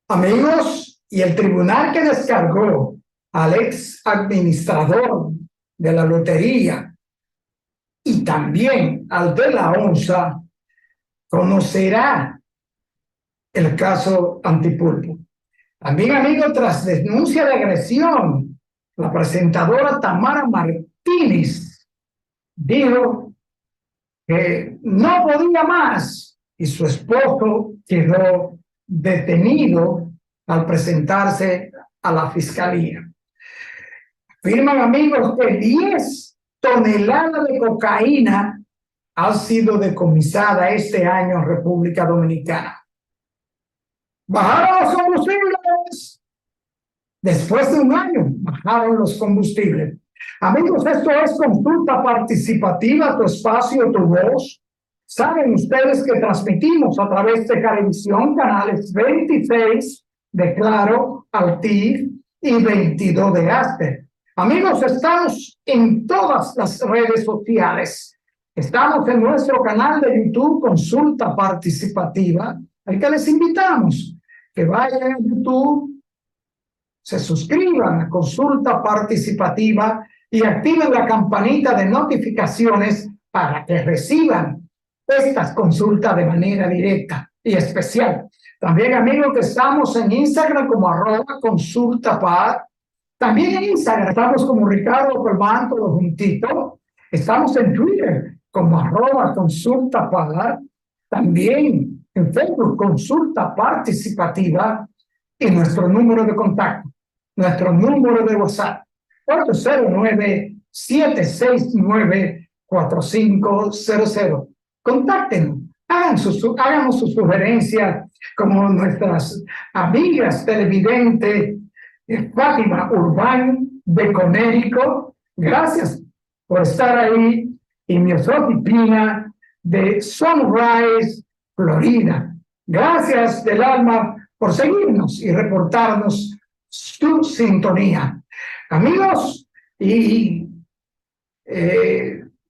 Amigos, y el tribunal que descargó al ex administrador de la lotería y también al de la onza conocerá el caso Antipulpo. También, amigo, tras denuncia de agresión, la presentadora Tamara Martínez dijo que no podía más y su esposo quedó detenido al presentarse a la fiscalía. Afirman, amigos, que 10 toneladas de cocaína ha sido decomisada este año en República Dominicana. Bajaron los combustibles. Después de un año, bajaron los combustibles. Amigos, esto es Consulta Participativa, tu espacio, tu voz. Saben ustedes que transmitimos a través de Caravisión, canales 26 de Claro, Altiv y 22 de Aster. Amigos, estamos en todas las redes sociales. Estamos en nuestro canal de YouTube, Consulta Participativa, al que les invitamos que vayan a YouTube, se suscriban a Consulta Participativa y activen la campanita de notificaciones para que reciban estas consultas de manera directa y especial. También, amigos, que estamos en Instagram como @consultapar. También en Instagram estamos como Ricardo Colmán, todo juntito. Estamos en Twitter como @consultapar. También en Facebook, Consulta Participativa. Y nuestro número de contacto, nuestro número de WhatsApp, 809-769-4500. Contáctenos, háganos sus sugerencias, como nuestras amigas televidentes Fátima Urbán de Conérico. Gracias por estar ahí. Y Miosoti Pina de Sunrise, Florida. Gracias del alma por seguirnos y reportarnos su sintonía. Amigos, y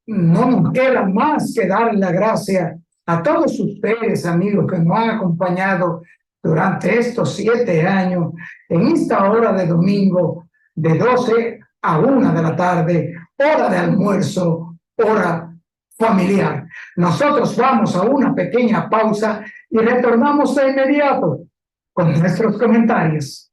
no nos queda más que dar la gracia a todos ustedes, amigos, que nos han acompañado durante estos 7 años en esta hora de domingo de 12 a 1 de la tarde, hora de almuerzo, hora familiar. Nosotros vamos a una pequeña pausa y retornamos de inmediato con nuestros comentarios.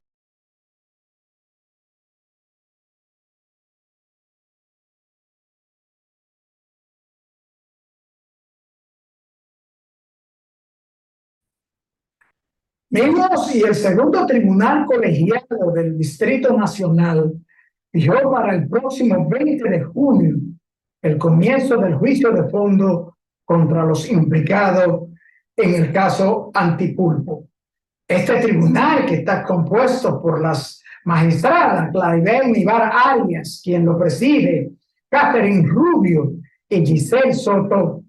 Amigos, y el segundo tribunal colegiado del Distrito Nacional fijó para el próximo 20 de junio el comienzo del juicio de fondo contra los implicados en el caso Antipulpo. Este tribunal, que está compuesto por las magistradas Claribel Nivar Arias, quien lo preside, Catherine Rubio y Giselle Soto,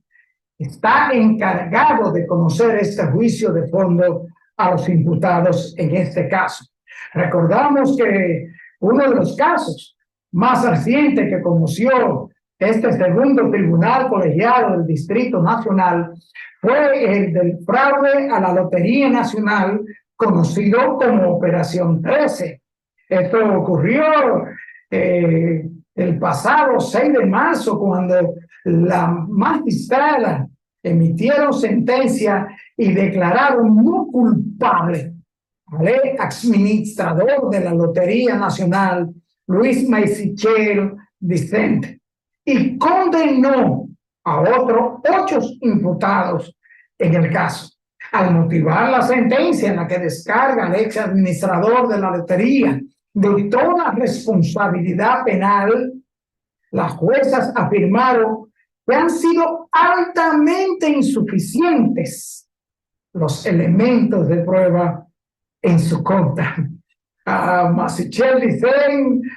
está encargado de conocer este juicio de fondo a los imputados en este caso. Recordamos que uno de los casos más recientes que conoció este segundo tribunal colegiado del Distrito Nacional fue el del fraude a la Lotería Nacional, conocido como Operación 13. Esto ocurrió el pasado 6 de marzo, cuando la magistrada emitieron sentencia y declararon no culpable al exadministrador de la Lotería Nacional, Luis Maisichel Vicente, y condenó a otros 8 imputados en el caso. Al motivar la sentencia en la que descarga al ex administrador de la lotería de toda responsabilidad penal, las juezas afirmaron que han sido altamente insuficientes los elementos de prueba en su contra. A Maisichel Vicente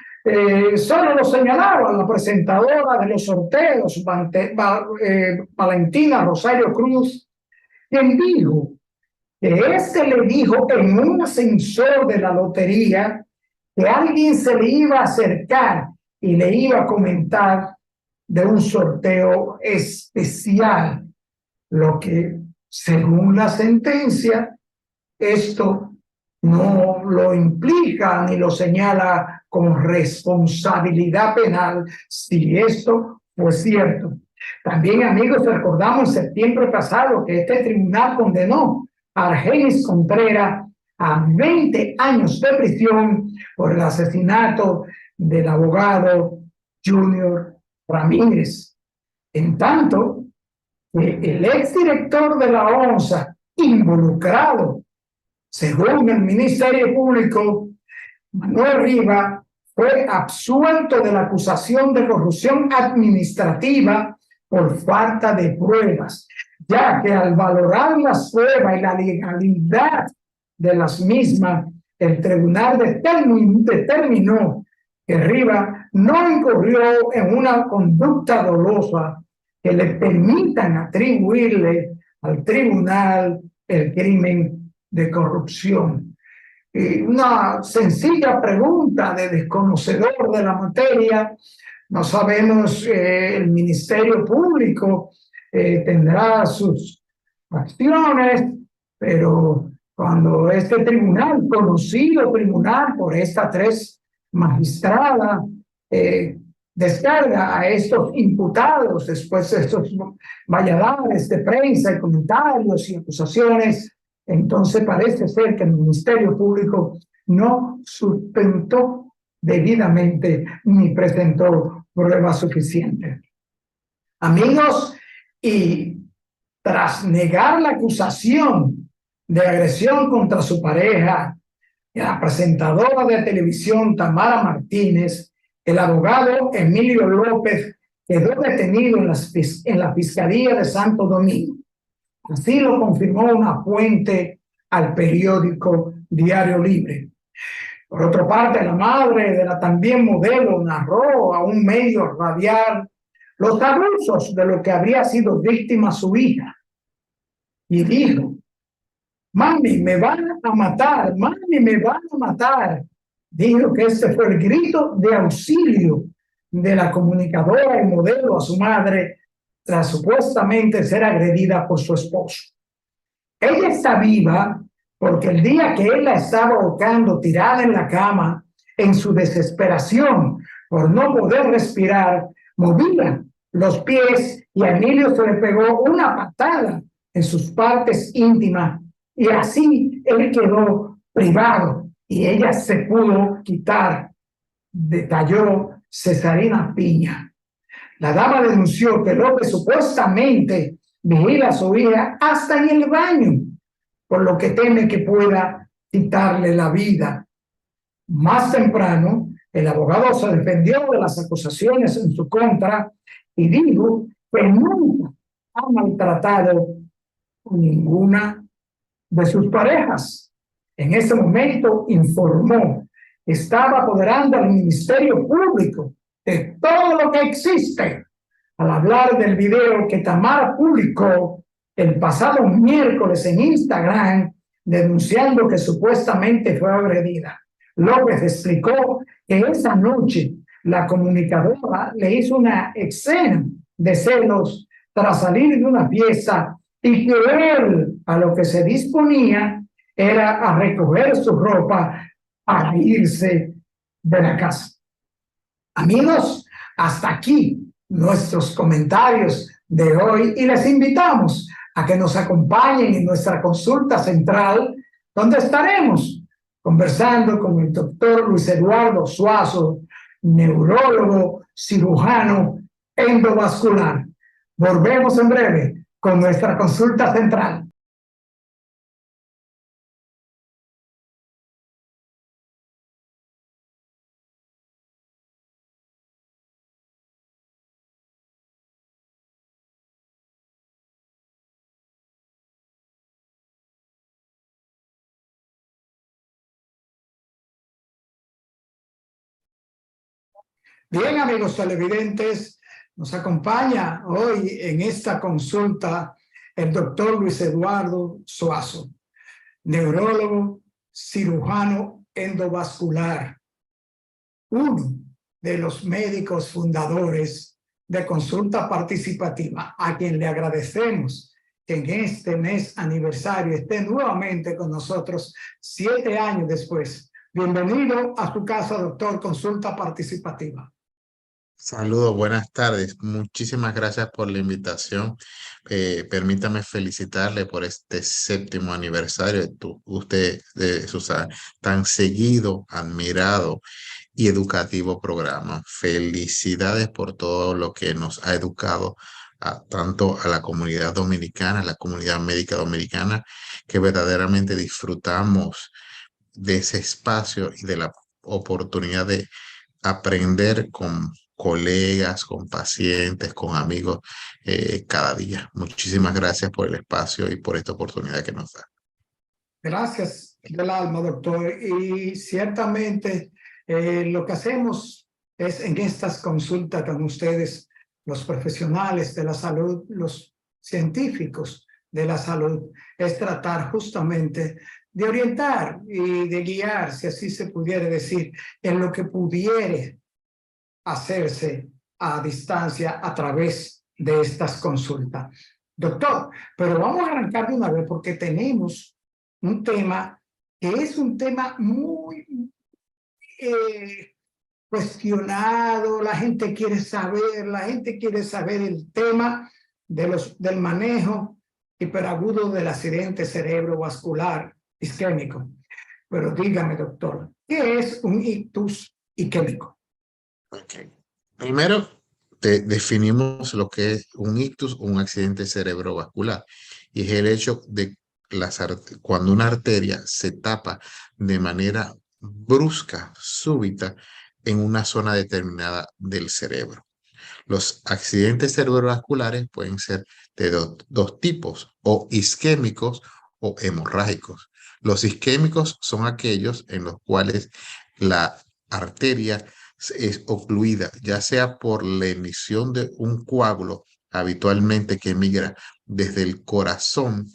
solo lo señalaron a la presentadora de los sorteos, Valentina Rosario Cruz, quien dijo que le dijo en un ascensor de la lotería que alguien se le iba a acercar y le iba a comentar de un sorteo especial, lo que, según la sentencia, esto no lo implica ni lo señala con responsabilidad penal si esto fue cierto. También, amigos, recordamos en septiembre pasado que este tribunal condenó a Argenis Contreras a 20 años de prisión por el asesinato del abogado Junior Ramírez. En tanto, el exdirector de la ONSA, involucrado, según el Ministerio Público, Manuel Rivas, fue absuelto de la acusación de corrupción administrativa por falta de pruebas, ya que al valorar las pruebas y la legalidad de las mismas, el tribunal determinó que Rivas no incurrió en una conducta dolosa que le permitan atribuirle al tribunal el crimen de corrupción. Una sencilla pregunta de desconocedor de la materia. No sabemos, el Ministerio Público tendrá sus acciones, pero cuando este tribunal, conocido tribunal por estas tres magistradas, descarga a estos imputados después de estos valladares de prensa y comentarios y acusaciones, entonces parece ser que el Ministerio Público no sustentó debidamente ni presentó pruebas suficientes. Amigos, y tras negar la acusación de agresión contra su pareja, la presentadora de televisión Tamara Martínez, el abogado Emilio López quedó detenido en la Fiscalía de Santo Domingo. Así lo confirmó una fuente al periódico Diario Libre. Por otra parte, la madre de la también modelo narró a un medio radial los abusos de lo que habría sido víctima su hija. Y dijo: mami, me van a matar, mami, me van a matar. Dijo que ese fue el grito de auxilio de la comunicadora y modelo a su madre tras supuestamente ser agredida por su esposo. Ella está viva porque el día que él la estaba ahorcando tirada en la cama, en su desesperación por no poder respirar, movía los pies y a Emilio se le pegó una patada en sus partes íntimas y así él quedó privado y ella se pudo quitar, detalló Cesarina Piña. La dama denunció que López supuestamente vigila a su hija hasta en el baño, por lo que teme que pueda quitarle la vida. Más temprano, el abogado se defendió de las acusaciones en su contra y dijo que nunca ha maltratado a ninguna de sus parejas. En ese momento informó que estaba apoderando al Ministerio Público de todo lo que existe, al hablar del video que Tamara publicó el pasado miércoles en Instagram, denunciando que supuestamente fue agredida. López explicó que esa noche la comunicadora le hizo una escena de celos tras salir de una fiesta y que él a lo que se disponía era a recoger su ropa para irse de la casa. Amigos, hasta aquí nuestros comentarios de hoy y les invitamos a que nos acompañen en nuestra consulta central, donde estaremos conversando con el doctor Luis Eduardo Suazo, neurólogo, cirujano endovascular. Volvemos en breve con nuestra consulta central. Bien, amigos televidentes, nos acompaña hoy en esta consulta el doctor Luis Eduardo Suazo, neurólogo, cirujano endovascular, uno de los médicos fundadores de Consulta Participativa, a quien le agradecemos que en este mes aniversario esté nuevamente con nosotros 7 años después. Bienvenido a su casa, doctor Consulta Participativa. Saludos, buenas tardes. Muchísimas gracias por la invitación. Permítame felicitarle por este 7º aniversario de usted, de su tan seguido, admirado y educativo programa. Felicidades por todo lo que nos ha educado tanto a la comunidad dominicana, a la comunidad médica dominicana, que verdaderamente disfrutamos de ese espacio y de la oportunidad de aprender con colegas, con pacientes, con amigos cada día. Muchísimas gracias por el espacio y por esta oportunidad que nos da. Gracias del alma, doctor. Y ciertamente lo que hacemos es en estas consultas con ustedes, los profesionales de la salud, los científicos de la salud, es tratar justamente de orientar y de guiar, si así se pudiera decir, en lo que pudiere hacerse a distancia a través de estas consultas. Doctor, pero vamos a arrancar de una vez porque tenemos un tema que es un tema muy cuestionado, la gente quiere saber el tema del manejo hiperagudo del accidente cerebrovascular isquémico. Pero dígame, doctor, ¿qué es un ictus isquémico? Okay. Primero, definimos lo que es un ictus o un accidente cerebrovascular. Y es el hecho de cuando una arteria se tapa de manera brusca, súbita, en una zona determinada del cerebro. Los accidentes cerebrovasculares pueden ser de dos tipos, o isquémicos o hemorrágicos. Los isquémicos son aquellos en los cuales la arteria es ocluida, ya sea por la emisión de un coágulo habitualmente que migra desde el corazón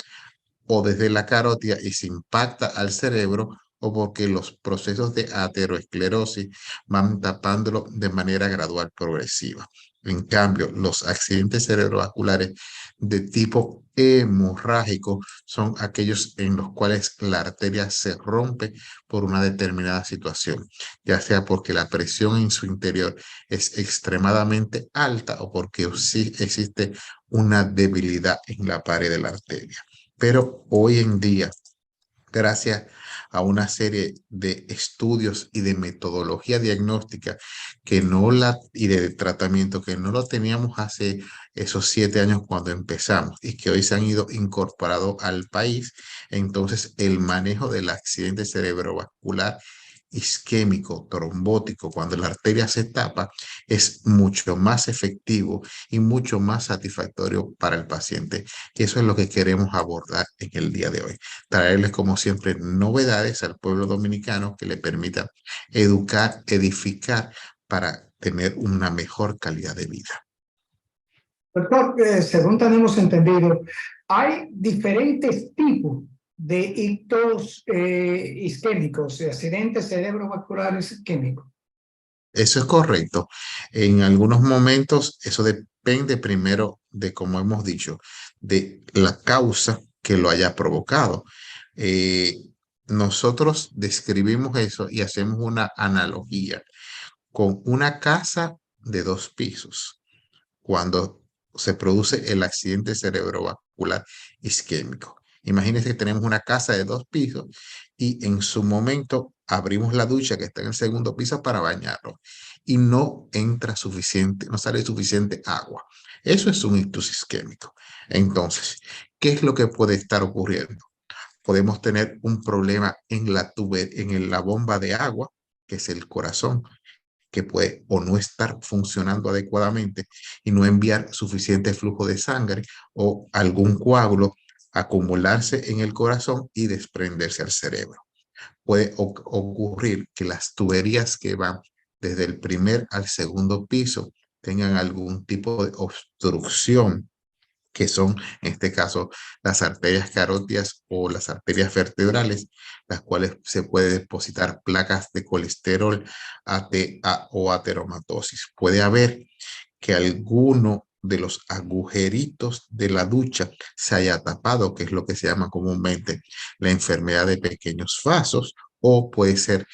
o desde la carótida y se impacta al cerebro, o porque los procesos de aterosclerosis van tapándolo de manera gradual progresiva. En cambio, los accidentes cerebrovasculares de tipo hemorrágico son aquellos en los cuales la arteria se rompe por una determinada situación, ya sea porque la presión en su interior es extremadamente alta o porque sí existe una debilidad en la pared de la arteria. Pero hoy en día, gracias a una serie de estudios y de metodología diagnóstica y de tratamiento que no lo teníamos hace esos 7 años cuando empezamos y que hoy se han ido incorporado al país, entonces el manejo del accidente cerebrovascular isquémico, trombótico, cuando la arteria se tapa, es mucho más efectivo y mucho más satisfactorio para el paciente. Y eso es lo que queremos abordar en el día de hoy. Traerles, como siempre, novedades al pueblo dominicano que le permitan educar, edificar para tener una mejor calidad de vida. Doctor, según tenemos entendido, hay diferentes tipos de ictus isquémicos, de accidentes cerebrovasculares isquémicos. Eso es correcto. En algunos momentos, eso depende primero de, como hemos dicho, de la causa que lo haya provocado. Eh, Nosotros describimos eso y hacemos una analogía con una casa de 2 pisos cuando se produce el accidente cerebrovascular isquémico. Imagínense que tenemos una casa de 2 pisos y en su momento abrimos la ducha que está en el segundo piso para bañarlo y no entra suficiente, no sale suficiente agua. Eso es un ictus isquémico. Entonces, ¿qué es lo que puede estar ocurriendo? Podemos tener un problema en la bomba de agua, que es el corazón, que puede o no estar funcionando adecuadamente y no enviar suficiente flujo de sangre, o algún coágulo acumularse en el corazón y desprenderse al cerebro. Puede ocurrir que las tuberías que van desde el primer al segundo piso tengan algún tipo de obstrucción, que son, en este caso, las arterias carótidas o las arterias vertebrales, las cuales se puede depositar placas de colesterol o ateromatosis. Puede haber que alguno de los agujeritos de la ducha se haya tapado, que es lo que se llama comúnmente la enfermedad de pequeños vasos, o puede ser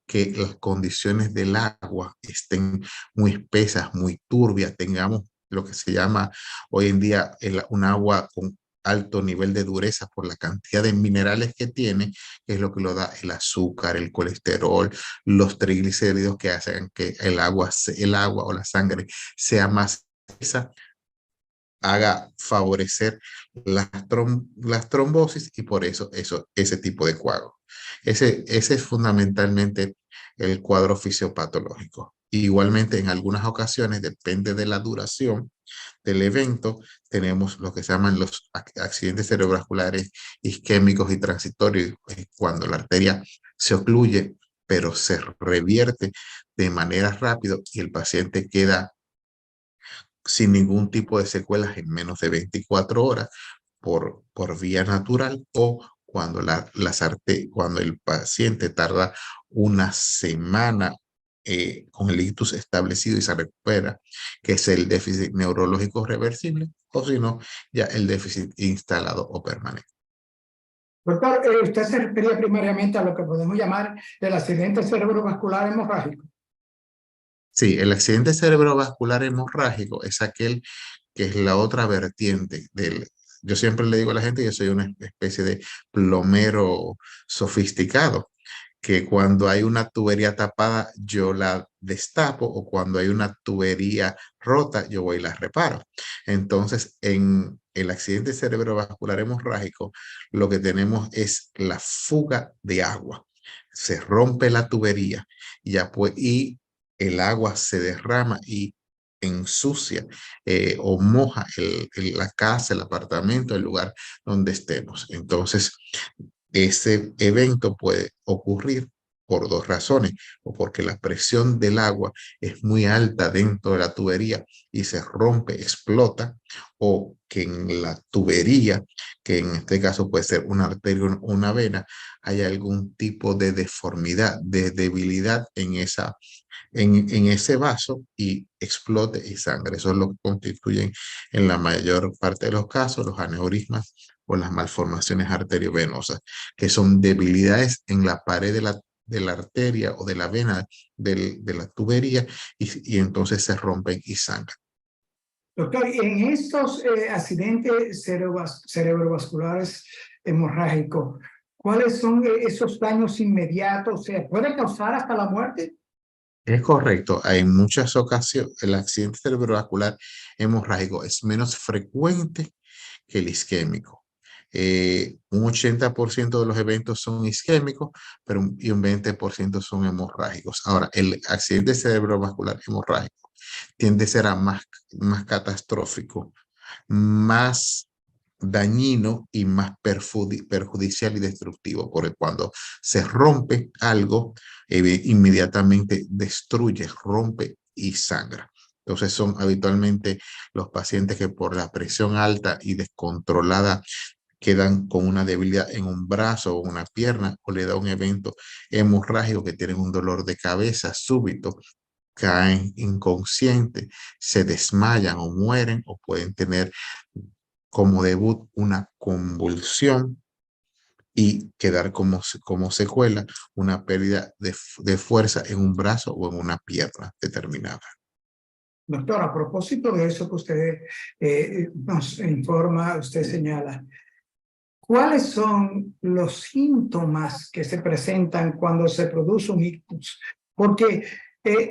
que las condiciones del agua estén muy espesas, muy turbias, tengamos lo que se llama hoy en día un agua con alto nivel de dureza por la cantidad de minerales que tiene, que es lo que lo da el azúcar, el colesterol, los triglicéridos que hacen que el agua o la sangre sea más espesa, haga favorecer las trombosis y por eso, ese tipo de cuadro. Ese es fundamentalmente el cuadro fisiopatológico. Igualmente, en algunas ocasiones, depende de la duración del evento, tenemos lo que se llaman los accidentes cerebrovasculares isquémicos y transitorios, cuando la arteria se ocluye, pero se revierte de manera rápida y el paciente queda sin ningún tipo de secuelas en menos de 24 horas por vía natural, o cuando, cuando el paciente tarda una semana con el ictus establecido y se recupera, que es el déficit neurológico reversible, o si no, ya el déficit instalado o permanente. Doctor, usted se refería primariamente a lo que podemos llamar el accidente cerebrovascular hemorrágico. Sí, el accidente cerebrovascular hemorrágico es aquel que es la otra vertiente del... Yo siempre le digo a la gente que yo soy una especie de plomero sofisticado, que cuando hay una tubería tapada yo la destapo, o cuando hay una tubería rota yo voy y la reparo. Entonces, en el accidente cerebrovascular hemorrágico lo que tenemos es la fuga de agua. Se rompe la tubería y el agua se derrama y ensucia o moja la casa, el apartamento, el lugar donde estemos. Entonces, ese evento puede ocurrir por dos razones: o porque la presión del agua es muy alta dentro de la tubería y se rompe, explota, o que en la tubería, que en este caso puede ser una arteria o una vena, hay algún tipo de deformidad, de debilidad en ese vaso y explote y sangre. Eso es lo que constituyen en la mayor parte de los casos los aneurismas o las malformaciones arteriovenosas, que son debilidades en la pared de la arteria o de la vena de la tubería, y entonces se rompen y sangran. Doctor, en estos accidentes cerebrovasculares hemorrágicos, ¿cuáles son esos daños inmediatos? ¿Se puede causar hasta la muerte? Es correcto, en muchas ocasiones el accidente cerebrovascular hemorrágico es menos frecuente que el isquémico. Un 80% de los eventos son isquémicos, y un 20% son hemorrágicos. Ahora, el accidente cerebrovascular hemorrágico tiende a ser más catastrófico, más dañino y más perjudicial y destructivo, porque cuando se rompe algo, inmediatamente destruye, rompe y sangra. Entonces son habitualmente los pacientes que por la presión alta y descontrolada quedan con una debilidad en un brazo o una pierna, o le da un evento hemorrágico que tienen un dolor de cabeza súbito, caen inconscientes, se desmayan o mueren, o pueden tener como debut una convulsión y quedar como secuela una pérdida de fuerza en un brazo o en una pierna determinada. Doctor, a propósito de eso que usted nos informa, usted señala, ¿cuáles son los síntomas que se presentan cuando se produce un ictus? Porque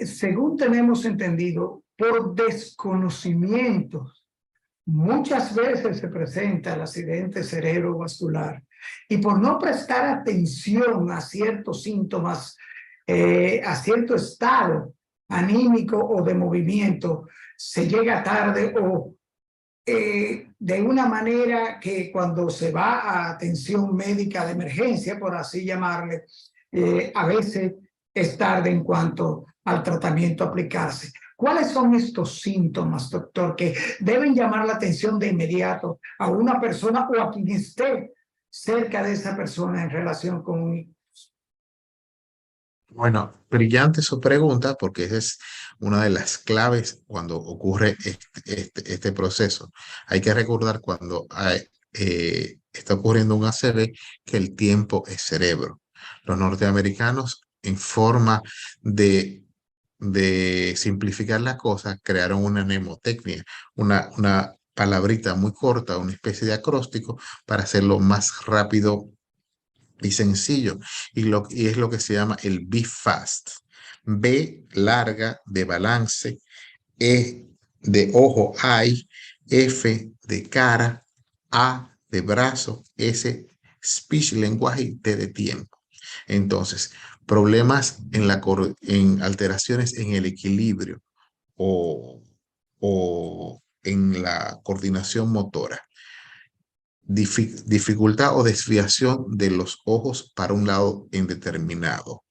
según tenemos entendido, por desconocimiento, muchas veces se presenta el accidente cerebrovascular, y por no prestar atención a ciertos síntomas, a cierto estado anímico o de movimiento, se llega tarde o de una manera que cuando se va a atención médica de emergencia, por así llamarle, a veces es tarde en cuanto al tratamiento aplicarse. ¿Cuáles son estos síntomas, doctor, que deben llamar la atención de inmediato a una persona o a quien esté cerca de esa persona en relación con un ictus? Bueno, brillante su pregunta porque esa es una de las claves cuando ocurre este proceso. Hay que recordar cuando está ocurriendo un ACV que el tiempo es cerebro. Los norteamericanos, en forma de, de simplificar la cosa, crearon una mnemotecnia, una palabrita muy corta, una especie de acróstico para hacerlo más rápido y sencillo. Y es lo que se llama el Be Fast. B larga de balance, E de ojo hay, F de cara, A de brazo, S speech, lenguaje y T de tiempo. Entonces, problemas en alteraciones en el equilibrio o, o en la coordinación motora, dificultad o desviación de los ojos para un lado indeterminado,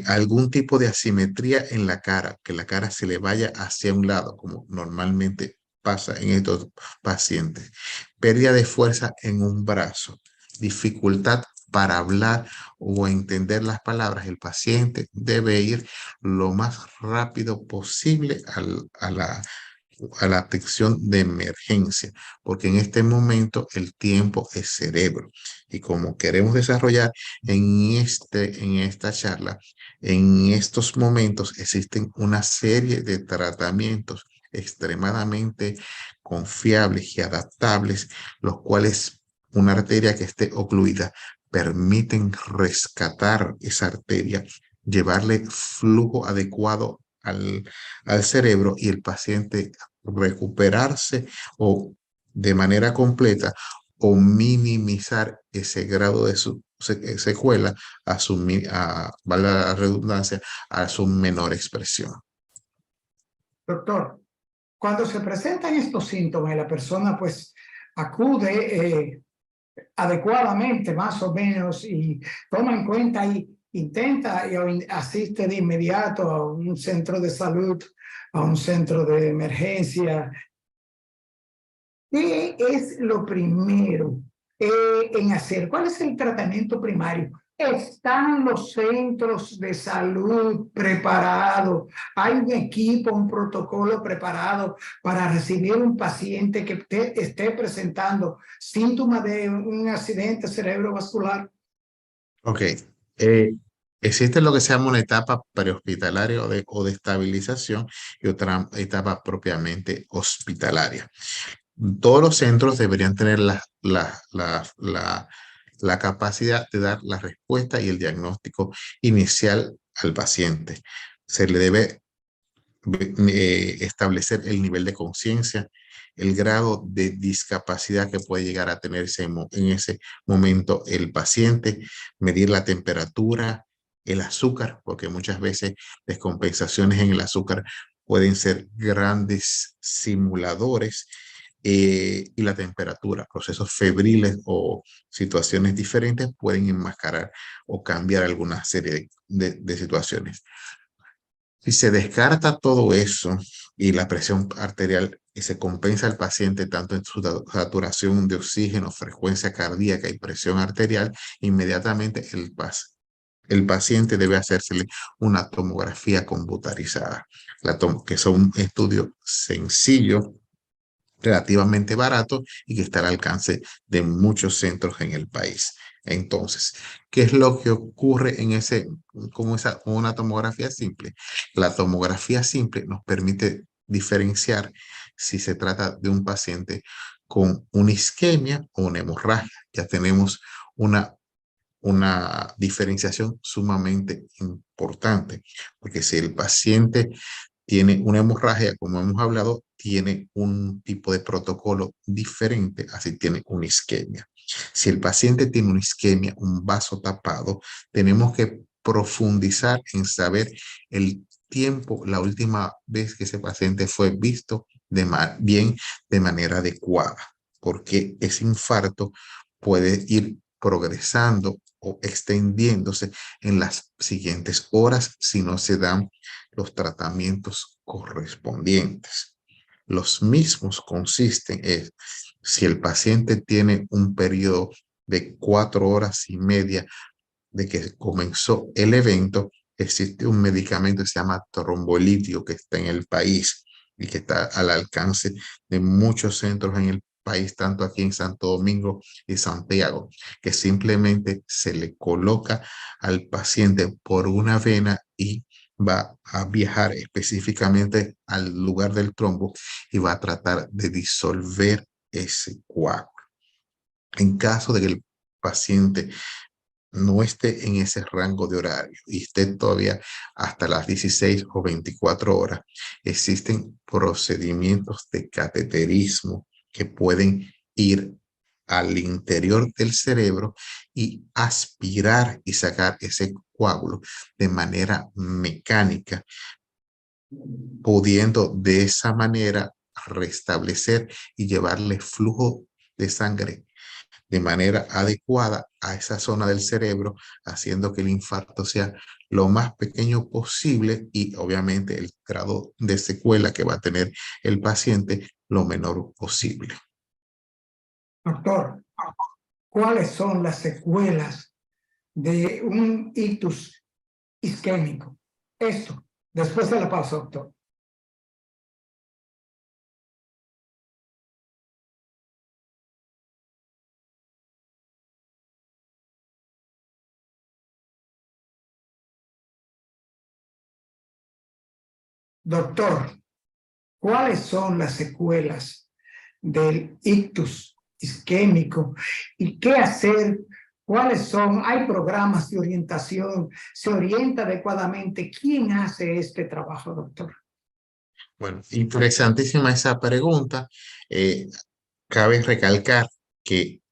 algún tipo de asimetría en la cara, que la cara se le vaya hacia un lado, como normalmente pasa en estos pacientes, pérdida de fuerza en un brazo, dificultad para hablar o entender las palabras, el paciente debe ir lo más rápido posible a la atención de emergencia, porque en este momento el tiempo es cerebro. Y como queremos desarrollar en esta charla, en estos momentos existen una serie de tratamientos extremadamente confiables y adaptables, los cuales una arteria que esté ocluida permiten rescatar esa arteria, llevarle flujo adecuado al cerebro y el paciente recuperarse o de manera completa o minimizar ese grado de secuela valga la redundancia, a su menor expresión. Doctor, cuando se presentan estos síntomas y la persona pues acude adecuadamente más o menos y toma en cuenta y intenta y asiste de inmediato a un centro de salud, a un centro de emergencia, ¿qué es lo primero en hacer? ¿Cuál es el tratamiento primario? ¿Están los centros de salud preparados? ¿Hay un equipo, un protocolo preparado para recibir un paciente que esté presentando síntomas de un accidente cerebrovascular? Ok. eh, Existe lo que se llama una etapa prehospitalaria o de estabilización y otra etapa propiamente hospitalaria. Todos los centros deberían tener la capacidad de dar la respuesta y el diagnóstico inicial al paciente. Se le debe establecer el nivel de conciencia, el grado de discapacidad que puede llegar a tener en ese momento el paciente, medir la temperatura, el azúcar, porque muchas veces descompensaciones en el azúcar pueden ser grandes simuladores, y la temperatura, procesos febriles o situaciones diferentes pueden enmascarar o cambiar alguna serie de situaciones. Si se descarta todo eso y la presión arterial y se compensa al paciente tanto en su saturación de oxígeno, frecuencia cardíaca y presión arterial, inmediatamente el paciente debe hacérsele una tomografía computarizada, que es un estudio sencillo, relativamente barato y que está al alcance de muchos centros en el país. Entonces, ¿qué es lo que ocurre con una tomografía simple? La tomografía simple nos permite diferenciar si se trata de un paciente con una isquemia o una hemorragia. Ya tenemos una diferenciación sumamente importante, porque si el paciente tiene una hemorragia, como hemos hablado, tiene un tipo de protocolo diferente, así tiene una isquemia. Si el paciente tiene una isquemia, un vaso tapado, tenemos que profundizar en saber el tiempo, la última vez que ese paciente fue visto bien de manera adecuada, porque ese infarto puede ir progresando o extendiéndose en las siguientes horas si no se dan los tratamientos correspondientes. Los mismos consisten en si el paciente tiene un periodo de 4 horas y media de que comenzó el evento, existe un medicamento que se llama trombolitio que está en el país y que está al alcance de muchos centros en el país, tanto aquí en Santo Domingo y Santiago, que simplemente se le coloca al paciente por una vena y va a viajar específicamente al lugar del trombo y va a tratar de disolver ese coágulo. En caso de que el paciente no esté en ese rango de horario y esté todavía hasta las 16 o 24 horas, existen procedimientos de cateterismo que pueden ir al interior del cerebro y aspirar y sacar ese coágulo de manera mecánica, pudiendo de esa manera restablecer y llevarle flujo de sangre de manera adecuada a esa zona del cerebro, haciendo que el infarto sea lo más pequeño posible y obviamente el grado de secuela que va a tener el paciente lo menor posible. Doctor, ¿cuáles son las secuelas de un ictus isquémico? Esto, después de la pausa, doctor. Doctor, ¿cuáles son las secuelas del ictus isquémico y qué hacer? ¿Cuáles son? ¿Hay programas de orientación? ¿Se orienta adecuadamente? ¿Quién hace este trabajo, doctor? Bueno, interesantísima esa pregunta. Cabe recalcar que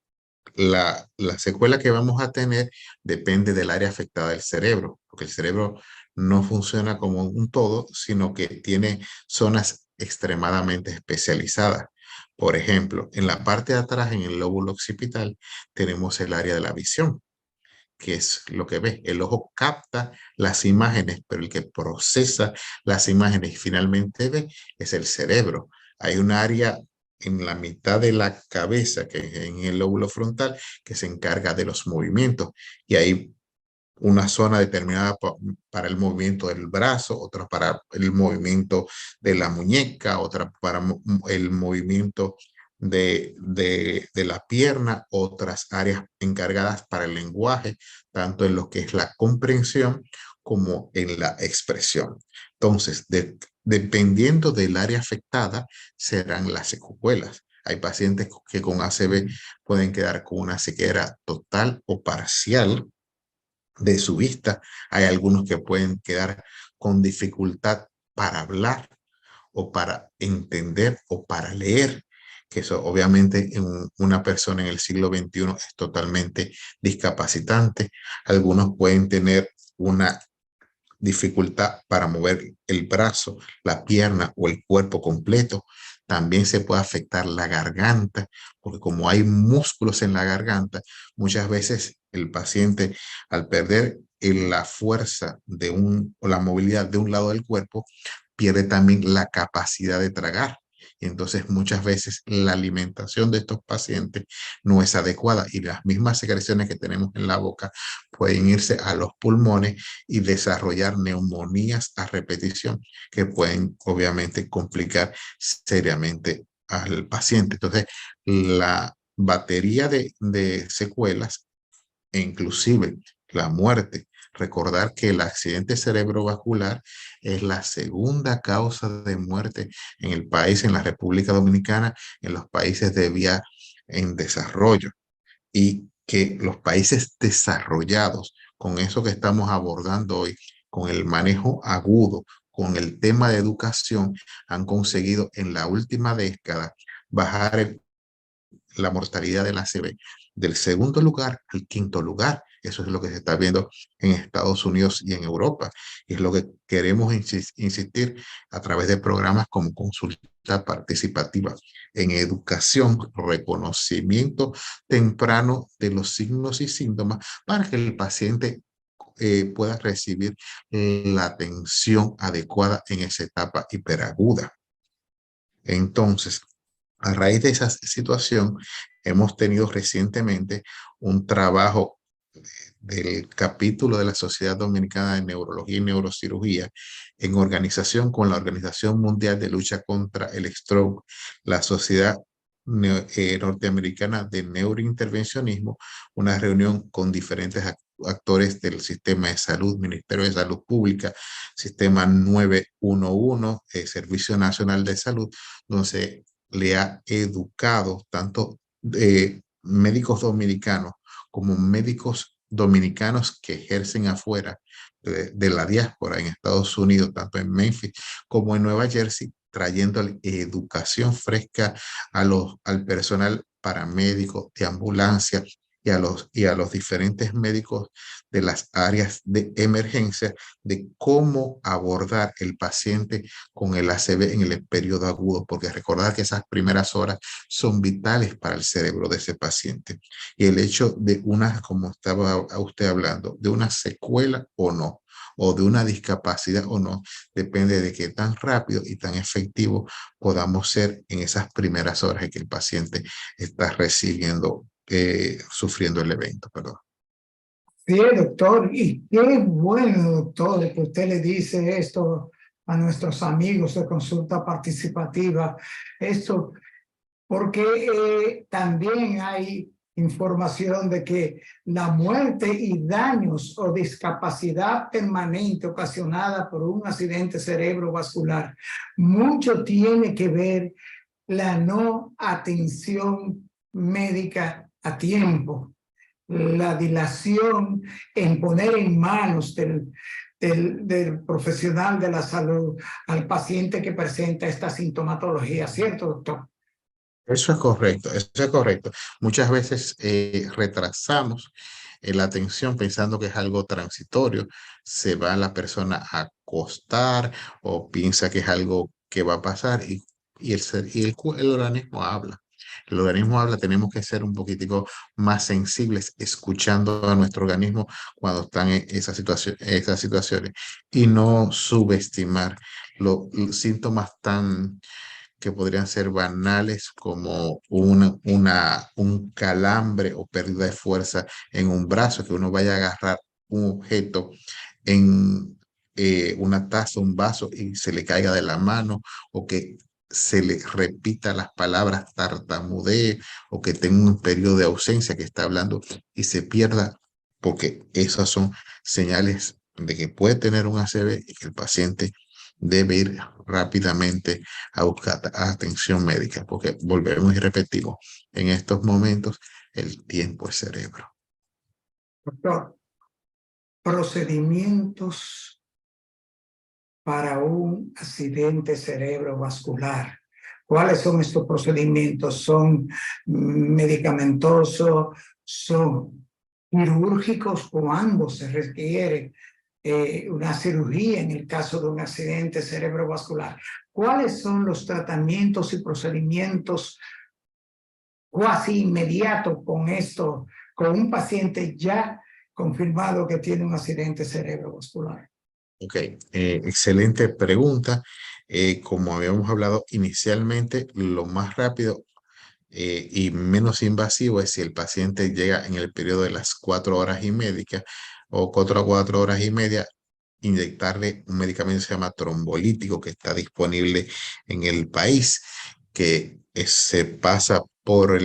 la secuela que vamos a tener depende del área afectada del cerebro, porque el cerebro no funciona como un todo, sino que tiene zonas extremadamente especializadas. Por ejemplo, en la parte de atrás, en el lóbulo occipital, tenemos el área de la visión, que es lo que ve. El ojo capta las imágenes, pero el que procesa las imágenes y finalmente ve es el cerebro. Hay un área en la mitad de la cabeza, que es en el lóbulo frontal, que se encarga de los movimientos. Y hay una zona determinada para el movimiento del brazo, otra para el movimiento de la muñeca, otra para el movimiento de la pierna, otras áreas encargadas para el lenguaje, tanto en lo que es la comprensión como en la expresión. Entonces, dependiendo del área afectada, serán las secuelas. Hay pacientes que con ACV pueden quedar con una ceguera total o parcial de su vista. Hay algunos que pueden quedar con dificultad para hablar o para entender o para leer, que eso obviamente en una persona en el siglo XXI es totalmente discapacitante. Algunos pueden tener una dificultad para mover el brazo, la pierna o el cuerpo completo. También se puede afectar la garganta, porque como hay músculos en la garganta, muchas veces el paciente al perder la fuerza o la movilidad de un lado del cuerpo, pierde también la capacidad de tragar. Y entonces muchas veces la alimentación de estos pacientes no es adecuada y las mismas secreciones que tenemos en la boca pueden irse a los pulmones y desarrollar neumonías a repetición que pueden obviamente complicar seriamente al paciente. Entonces, la batería de secuelas e inclusive la muerte. Recordar que el accidente cerebrovascular es la segunda causa de muerte en el país, en la República Dominicana, en los países de vía en desarrollo, y que los países desarrollados, con eso que estamos abordando hoy, con el manejo agudo, con el tema de educación, han conseguido en la última década bajar la mortalidad de la ACV del segundo lugar al quinto lugar. Eso es lo que se está viendo en Estados Unidos y en Europa. Y es lo que queremos insistir a través de programas como consulta participativa en educación, reconocimiento temprano de los signos y síntomas para que el paciente pueda recibir la atención adecuada en esa etapa hiperaguda. Entonces, a raíz de esa situación, hemos tenido recientemente un trabajo del capítulo de la Sociedad Dominicana de Neurología y Neurocirugía, en organización con la Organización Mundial de Lucha contra el Stroke, la Sociedad Norteamericana de Neurointervencionismo, una reunión con diferentes actores del sistema de salud, Ministerio de Salud Pública, Sistema 911, Servicio Nacional de Salud, donde se le ha educado tanto médicos dominicanos como médicos dominicanos que ejercen afuera de la diáspora en Estados Unidos, tanto en Memphis como en Nueva Jersey, trayendo educación fresca al personal paramédico de ambulancia y a los diferentes médicos de las áreas de emergencia de cómo abordar el paciente con el ACV en el periodo agudo, porque recordar que esas primeras horas son vitales para el cerebro de ese paciente. Y el hecho de una, como estaba usted hablando, de una secuela o no, o de una discapacidad o no, depende de qué tan rápido y tan efectivo podamos ser en esas primeras horas en que el paciente está recibiendo, sufriendo el evento, perdón. Sí, doctor, y qué bueno, doctor, que usted le dice esto a nuestros amigos de consulta participativa. Esto porque también hay información de que la muerte y daños o discapacidad permanente ocasionada por un accidente cerebrovascular, mucho tiene que ver la no atención médica a tiempo, la dilación en poner en manos del profesional de la salud al paciente que presenta esta sintomatología, ¿cierto, doctor? Eso es correcto, eso es correcto. Muchas veces retrasamos la atención pensando que es algo transitorio. Se va la persona a acostar o piensa que es algo que va a pasar y el organismo habla. El organismo habla, tenemos que ser un poquitico más sensibles escuchando a nuestro organismo cuando están en esas situaciones y no subestimar los síntomas tan que podrían ser banales como un calambre o pérdida de fuerza en un brazo, que uno vaya a agarrar un objeto en una taza, un vaso y se le caiga de la mano, o que se le repita las palabras, tartamudee, o que tenga un periodo de ausencia que está hablando y se pierda, porque esas son señales de que puede tener un ACV y que el paciente debe ir rápidamente a buscar atención médica, porque volvemos y repetimos, en estos momentos el tiempo es cerebro. Doctor, procedimientos para un accidente cerebrovascular. ¿Cuáles son estos procedimientos? ¿Son medicamentosos? ¿Son quirúrgicos? ¿Cuándo se requiere una cirugía en el caso de un accidente cerebrovascular? ¿Cuáles son los tratamientos y procedimientos cuasi inmediatos con esto, con un paciente ya confirmado que tiene un accidente cerebrovascular? Ok, excelente pregunta. Como habíamos hablado inicialmente, lo más rápido y menos invasivo es si el paciente llega en el periodo de las 4 horas y media o 4 horas y media, inyectarle un medicamento que se llama trombolítico que está disponible en el país, que se pasa por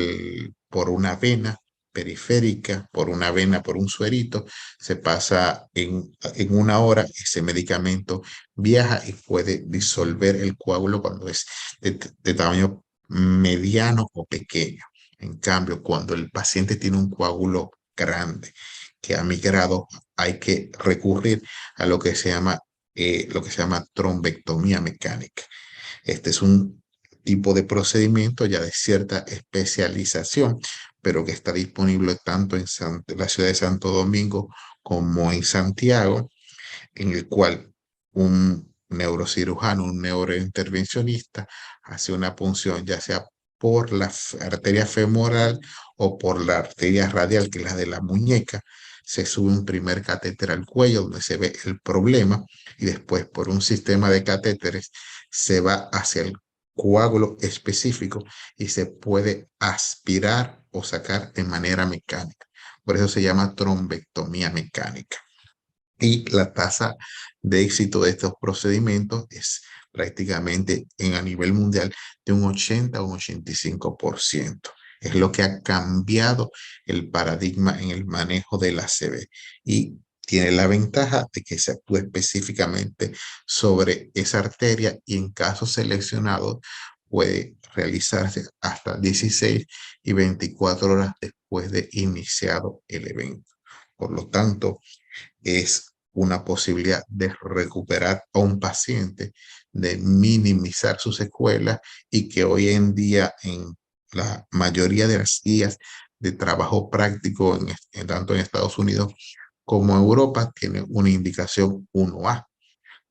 una vena periférica, por un suerito, se pasa en 1 hora, ese medicamento viaja y puede disolver el coágulo cuando es de tamaño mediano o pequeño. En cambio, cuando el paciente tiene un coágulo grande que ha migrado, hay que recurrir a lo que se llama trombectomía mecánica. Este es un tipo de procedimiento ya de cierta especialización, pero que está disponible tanto en la ciudad de Santo Domingo como en Santiago, en el cual un neurocirujano, un neurointervencionista hace una punción ya sea por la arteria femoral o por la arteria radial, que es la de la muñeca. Se sube un primer catéter al cuello donde se ve el problema y después por un sistema de catéteres se va hacia el coágulo específico y se puede aspirar o sacar de manera mecánica. Por eso se llama trombectomía mecánica. Y la tasa de éxito de estos procedimientos es prácticamente a nivel mundial de un 80 a un 85%. Es lo que ha cambiado el paradigma en el manejo del ACV y tiene la ventaja de que se actúa específicamente sobre esa arteria y en casos seleccionados puede realizarse hasta 16 y 24 horas después de iniciado el evento. Por lo tanto, es una posibilidad de recuperar a un paciente, de minimizar sus secuelas y que hoy en día en la mayoría de las guías de trabajo práctico, tanto en Estados Unidos como en Europa, tiene una indicación 1A,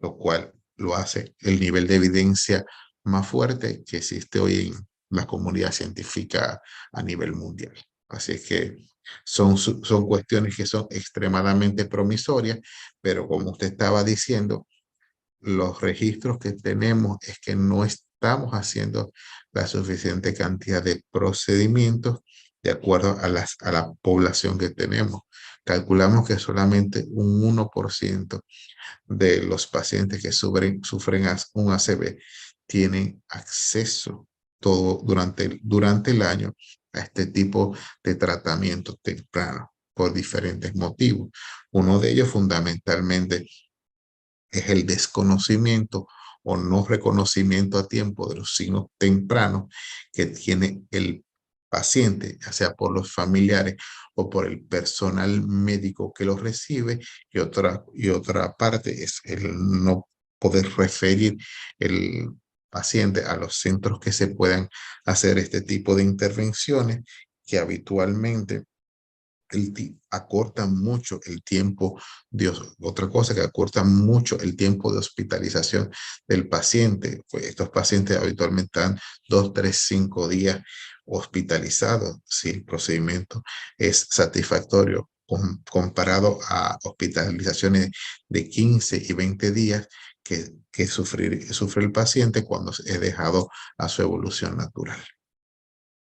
lo cual lo hace el nivel de evidencia más fuerte que existe hoy en la comunidad científica a nivel mundial. Así es que son cuestiones que son extremadamente promisorias, pero como usted estaba diciendo, los registros que tenemos es que no estamos haciendo la suficiente cantidad de procedimientos de acuerdo a la población que tenemos. Calculamos que solamente un 1% de los pacientes que sufren un ACV tienen acceso durante el año a este tipo de tratamiento temprano por diferentes motivos. Uno de ellos fundamentalmente es el desconocimiento o no reconocimiento a tiempo de los signos tempranos que tiene el paciente, ya sea por los familiares o por el personal médico que los recibe, y otra parte es el no poder referir el paciente a los centros que se puedan hacer este tipo de intervenciones que habitualmente acortan mucho el tiempo otra cosa que acorta mucho el tiempo de hospitalización del paciente. Pues estos pacientes habitualmente están 2, 3, 5 días hospitalizados si el procedimiento es satisfactorio comparado a hospitalizaciones de 15 y 20 días que sufre el paciente cuando es dejado a su evolución natural.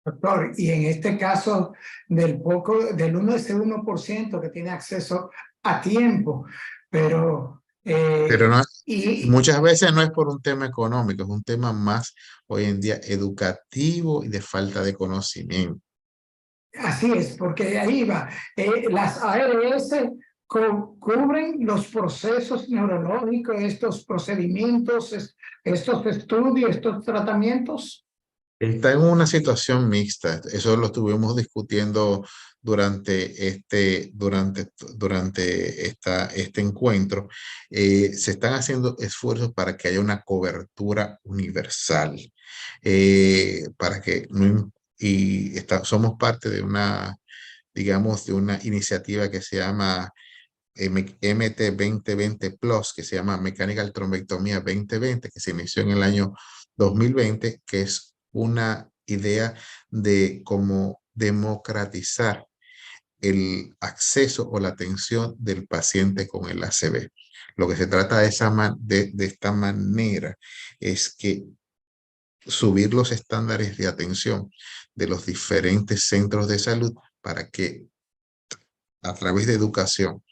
Doctor, y en este caso del 1% que tiene acceso a tiempo, pero Pero no, y muchas veces no es por un tema económico, es un tema más hoy en día educativo y de falta de conocimiento. así es, porque ahí va, las ARS cubren los procesos neurológicos, estos procedimientos, estos estudios, estos tratamientos. Está en una situación mixta. Eso lo estuvimos discutiendo durante este encuentro. Se están haciendo esfuerzos para que haya una cobertura universal, para que no, somos parte de digamos, de una iniciativa que se llama MT 2020 Plus, que se llama Mechanical Trombectomía 2020, que se inició en el año 2020, que es una idea de cómo democratizar el acceso o la atención del paciente con el ACV. Lo que se trata de esta manera es que subir los estándares de atención de los diferentes centros de salud para que a través de educación,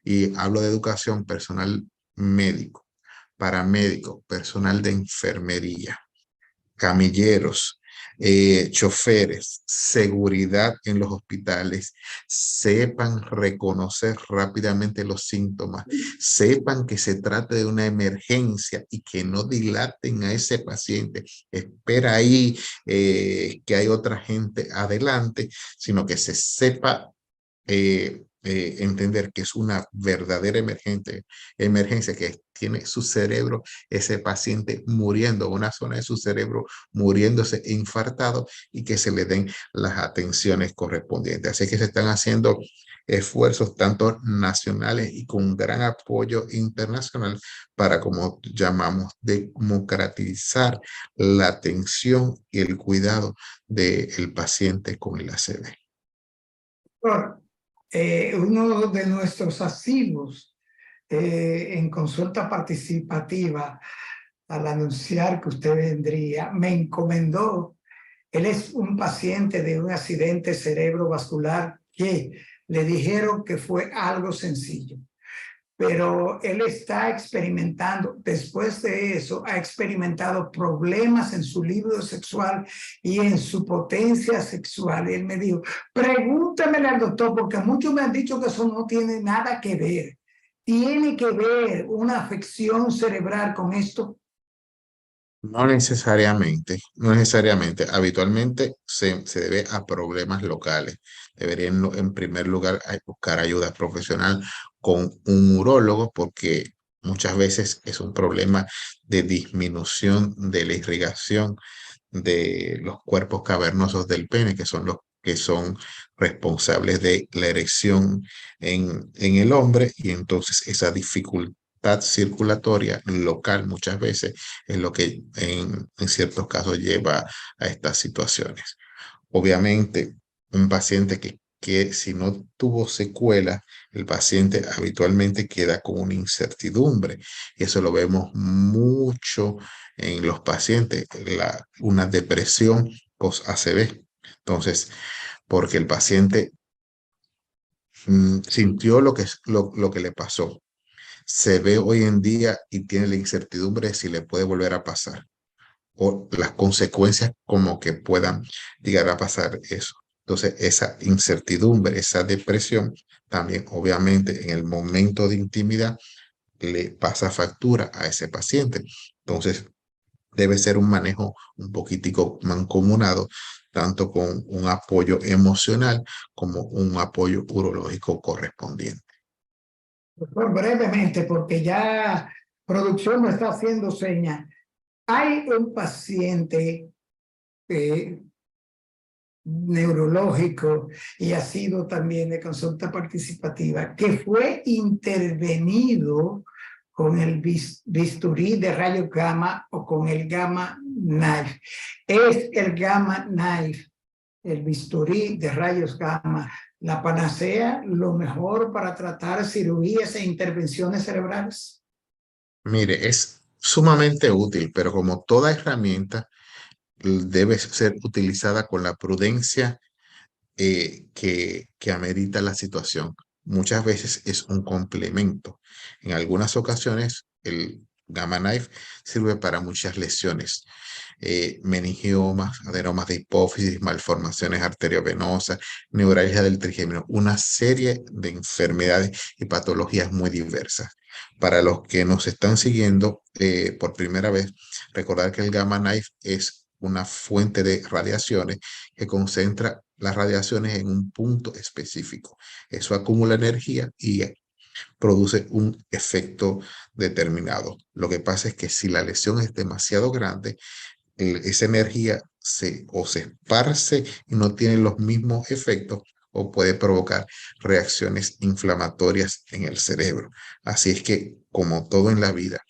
y hablo de educación, personal médico, paramédico, personal de enfermería, camilleros, choferes, seguridad en los hospitales, sepan reconocer rápidamente los síntomas, sepan que se trata de una emergencia y que no dilaten a ese paciente. Espera ahí que hay otra gente adelante, sino que se sepa entender que es una verdadera emergencia que tiene su cerebro, ese paciente muriendo, una zona de su cerebro muriéndose infartado y que se le den las atenciones correspondientes. Así que se están haciendo esfuerzos tanto nacionales y con gran apoyo internacional para, como llamamos, democratizar la atención y el cuidado del paciente con el ACV. Doctor, uno de nuestros asiduos en consulta participativa, al anunciar que usted vendría, me encomendó. Él es un paciente de un accidente cerebrovascular que le dijeron que fue algo sencillo. Pero él está experimentando, después de eso, ha experimentado problemas en su libido sexual y en su potencia sexual. Y él me dijo, pregúntamele al doctor, porque muchos me han dicho que eso no tiene nada que ver. ¿Tiene que ver una afección cerebral con esto? No necesariamente, no necesariamente. Habitualmente se debe a problemas locales. Deberían en primer lugar buscar ayuda profesional con un urólogo porque muchas veces es un problema de disminución de la irrigación de los cuerpos cavernosos del pene, que son los que son responsables de la erección en el hombre, y entonces esa dificultad circulatoria local muchas veces es lo que en ciertos casos lleva a estas situaciones. Obviamente, un paciente que si no tuvo secuela, el paciente habitualmente queda con una incertidumbre. Y eso lo vemos mucho en los pacientes, una depresión post-ACV. Entonces, porque el paciente sintió lo que le pasó. Se ve hoy en día y tiene la incertidumbre de si le puede volver a pasar o las consecuencias como que puedan llegar a pasar eso. Entonces, esa incertidumbre, esa depresión, también obviamente en el momento de intimidad le pasa factura a ese paciente. Entonces, debe ser un manejo un poquitico mancomunado, tanto con un apoyo emocional como un apoyo urológico correspondiente. Doctor, brevemente, porque ya producción me está haciendo señas. Hay un paciente eh, neurológico y ha sido también de consulta participativa que fue intervenido con el bisturí de rayos gamma o con el gamma knife. Es el gamma knife, el bisturí de rayos gamma, la panacea, lo mejor para tratar cirugías e intervenciones cerebrales. Mire, es sumamente útil, pero como toda herramienta, debe ser utilizada con la prudencia que amerita la situación. Muchas veces es un complemento. En algunas ocasiones, el Gamma Knife sirve para muchas lesiones, meningiomas, adenomas de hipófisis, malformaciones arteriovenosas, neuralgia del trigémino, una serie de enfermedades y patologías muy diversas. Para los que nos están siguiendo por primera vez, recordar que el Gamma Knife es una fuente de radiaciones que concentra las radiaciones en un punto específico. Eso acumula energía y produce un efecto determinado. Lo que pasa es que si la lesión es demasiado grande, esa energía se esparce y no tiene los mismos efectos o puede provocar reacciones inflamatorias en el cerebro. Así es que, como todo en la vida,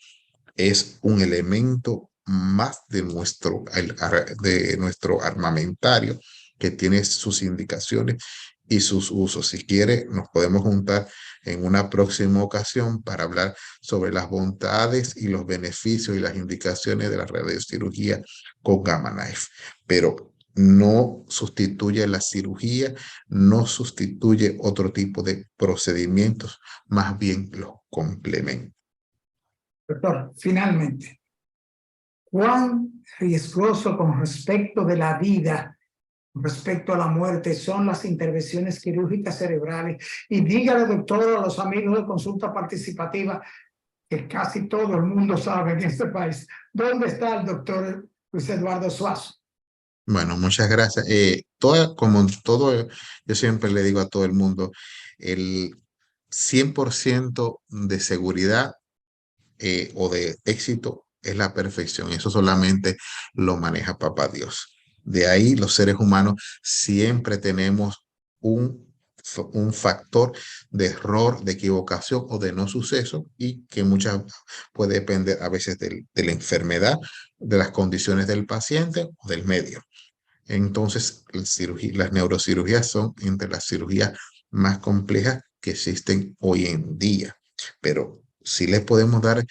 es un elemento más de nuestro armamentario que tiene sus indicaciones y sus usos. Si quiere, nos podemos juntar en una próxima ocasión para hablar sobre las bondades y los beneficios y las indicaciones de la radiocirugía con Gamma Knife. Pero no sustituye la cirugía, no sustituye otro tipo de procedimientos, más bien los complementa. Doctor, finalmente, ¿cuán riesgoso con respecto de la vida, con respecto a la muerte, son las intervenciones quirúrgicas cerebrales? Y dígale, doctor, a los amigos de consulta participativa, que casi todo el mundo sabe en este país, ¿dónde está el doctor Luis Eduardo Suazo? Bueno, muchas gracias. Como todo, yo siempre le digo a todo el mundo, el 100% de seguridad o de éxito es la perfección. Eso solamente lo maneja Papá Dios. De ahí los seres humanos siempre tenemos un factor de error, de equivocación o de no suceso y que muchas puede depender a veces de la enfermedad, de las condiciones del paciente o del medio. Entonces, las neurocirugías son entre las cirugías más complejas que existen hoy en día, pero sí les podemos dar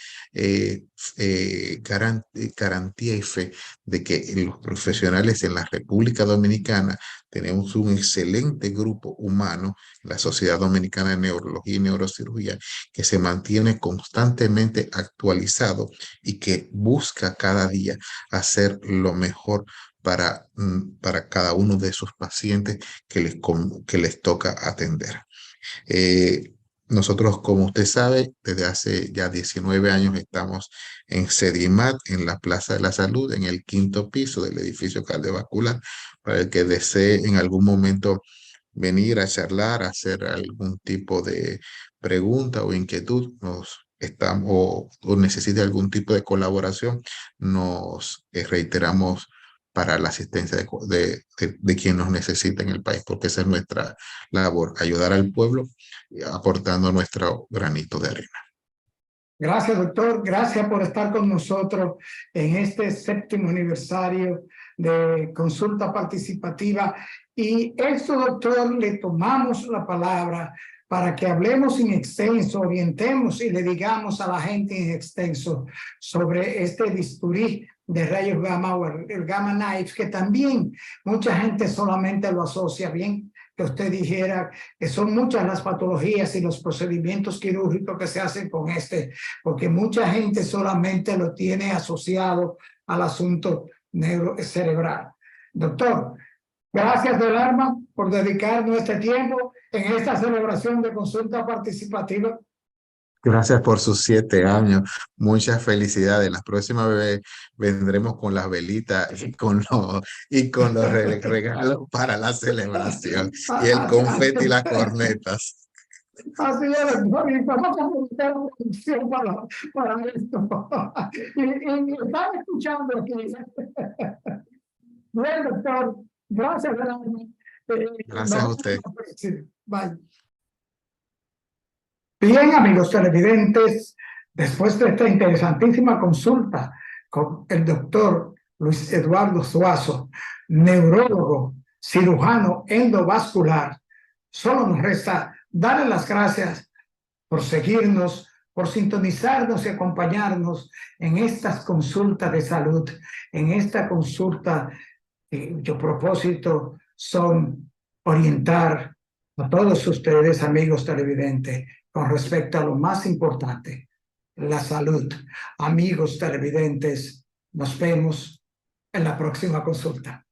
garantía y fe de que los profesionales en la República Dominicana tenemos un excelente grupo humano, la Sociedad Dominicana de Neurología y Neurocirugía, que se mantiene constantemente actualizado y que busca cada día hacer lo mejor para cada uno de sus pacientes que les toca atender. Eh, Nosotros, como usted sabe, desde hace ya 19 años estamos en Sedimat, en la Plaza de la Salud, en el 5º piso del edificio cardiovascular, para el que desee en algún momento venir a charlar, a hacer algún tipo de pregunta o inquietud, o necesite algún tipo de colaboración, nos reiteramos para la asistencia de quien nos necesita en el país, porque esa es nuestra labor, ayudar al pueblo aportando nuestro granito de arena. Gracias, doctor. Gracias por estar con nosotros en este 7º aniversario de consulta participativa. Y eso, doctor, le tomamos la palabra para que hablemos en extenso, orientemos y le digamos a la gente en extenso sobre este bisturí de rayos gamma o el Gamma Knife, que también mucha gente solamente lo asocia bien, que usted dijera que son muchas las patologías y los procedimientos quirúrgicos que se hacen con porque mucha gente solamente lo tiene asociado al asunto neurocerebral. Doctor, gracias del alma por dedicarnos este tiempo en esta celebración de consulta participativa. Gracias por sus 7 años. Muchas felicidades. Las próximas veces vendremos con las velitas y con los regalos para la celebración y el confeti y las cornetas. Así es, doctor, y vamos a buscar una producción para esto. Y están escuchando aquí. Bien, doctor, gracias, Gracias a usted. Bye. Bien, amigos televidentes, después de esta interesantísima consulta con el doctor Luis Eduardo Zuazo, neurólogo, cirujano endovascular, solo nos resta darle las gracias por seguirnos, por sintonizarnos y acompañarnos en estas consultas de salud, en esta consulta cuyo propósito son orientar a todos ustedes, amigos televidentes, con respecto a lo más importante, la salud. Amigos televidentes, nos vemos en la próxima consulta.